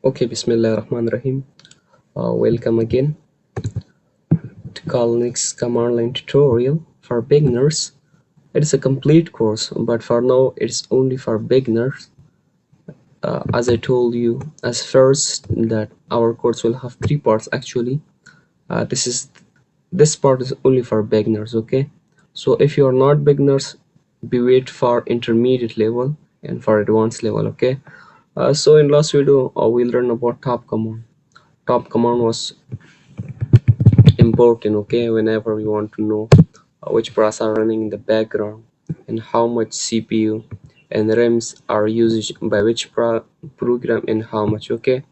Okay, Bismillahirrahmanirrahim. Welcome again to Colnick's command line tutorial for beginners. It is a complete course, but for now it's only for beginners. As I told you as first that our course will have three parts actually. This part is only for beginners, okay? So if you are not beginners, be wait for intermediate level and for advanced level, okay? So in last video, we'll learn about top command. Top command was important, okay, whenever we want to know which process are running in the background and how much CPU and RAMs are used by which program and how much, okay.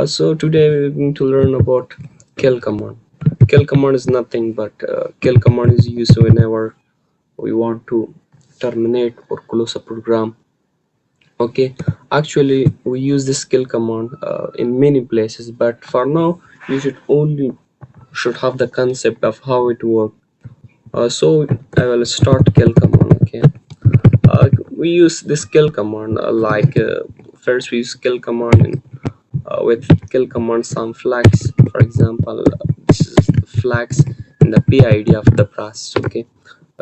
So today we're going to learn about kill command. Kill command is nothing but kill command is used whenever we want to terminate or close a program, okay. Actually we use this kill command in many places, but for now you should have the concept of how it works. So I will start kill command, okay. We use this kill command first we use kill command with kill command some flags. For example, this is the flags and the PID of the process, okay.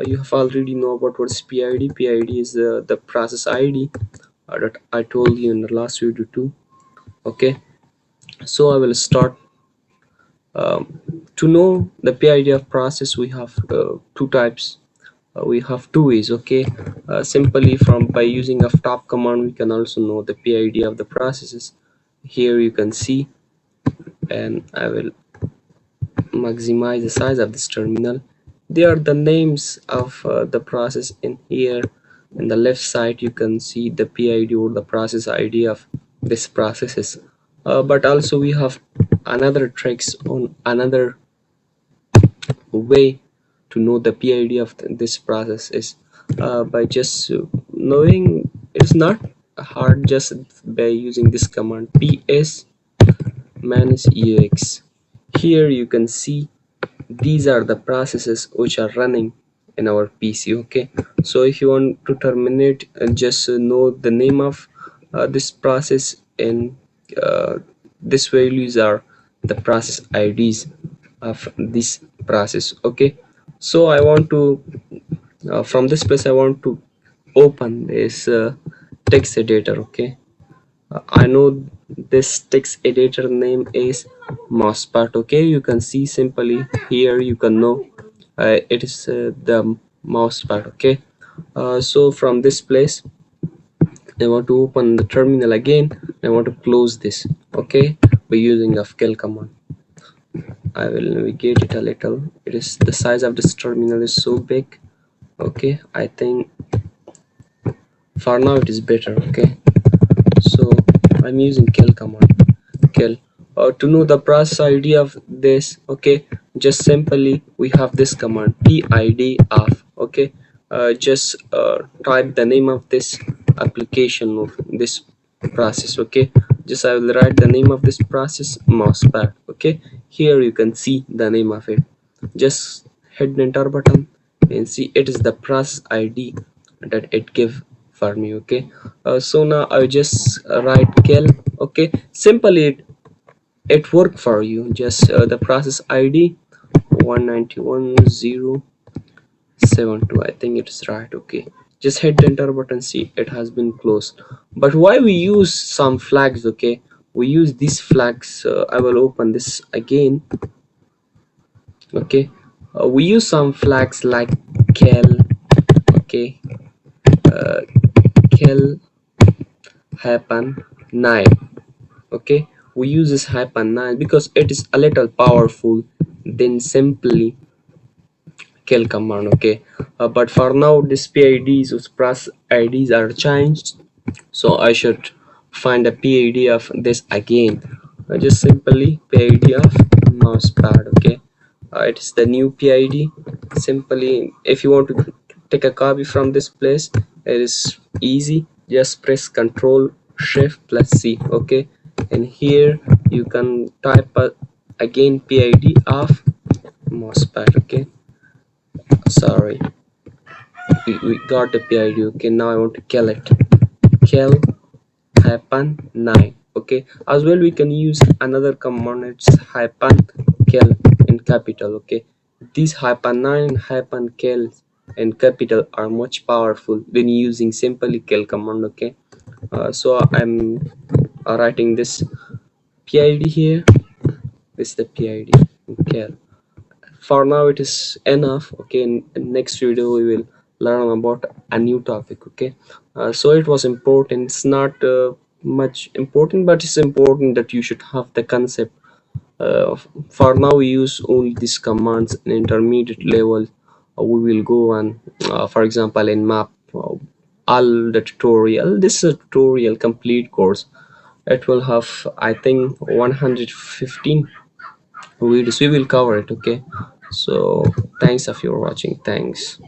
You have already know about what's PID. PID is the process ID that I told you in the last video too, okay. So I will start. To know the PID of process, we have two types. We have two ways, okay. Simply from by using of top command we can also know the PID of the processes. Here you can see, and I will maximize the size of this terminal. They are the names of the process. In here in the left side you can see the PID or the process ID of this processes. But also we have another tricks on another way to know the PID of this process is by just knowing. It's not hard, just by using this command ps manage ux. Here you can see these are the processes which are running in our PC, okay. So if you want to terminate, just know the name of this process, and this values are the process IDs of this process, okay. So I want to from this place I want to open this text editor, okay. I know this text editor name is mousepad, okay. You can see simply here you can know it is the mousepad, okay. So from this place I want to open the terminal again. I want to close this, okay, by using of kill command. I will navigate it a little. It is the size of this terminal is so big, okay. I think for now it is better, okay. So I'm using kill command. Kill to know the process ID of this, okay, just simply we have this command PID of, okay. Just type the name of this application of this process, okay. Just I will write the name of this process mousepad, okay. Here you can see the name of it. Just hit the enter button and see it is the process ID that it give for me, okay. So now I just write kill, okay. Simply it worked for you. Just the process ID 191.0.72, I think it's right, okay. Just hit the enter button, see it has been closed. But why we use some flags, okay. We use these flags. I will open this again, okay. We use some flags like kel, okay. uh, kel happen 9, okay. We use this happen 9 because it is a little powerful than simply kill command, okay. But for now this PIDs or process IDs are changed, so I should find a PID of this again. Just simply PID of mousepad, okay. It's the new PID. Simply if you want to take a copy from this place, it is easy. Just press Ctrl Shift plus C, okay. And here you can type again PID of mousepad, okay. Sorry, we got the PID, okay. Now I want to kill it. Kill happen 9, okay. As well, we can use another command, it's hyphen kel in capital, okay. These hyphen 9 and hyphen kel in capital are much powerful than using simply kel command, okay. So I'm writing this PID here. This is the PID in kel. For now it is enough, okay. In next video we will learn about a new topic, okay. So it was important, it's not much important, but it's important that you should have the concept. For now we use only these commands. In intermediate level we will go and for example in map, all the tutorial, this is a tutorial complete course. It will have, I think, 115 videos we will cover it, okay. So thanks if you're watching, thanks.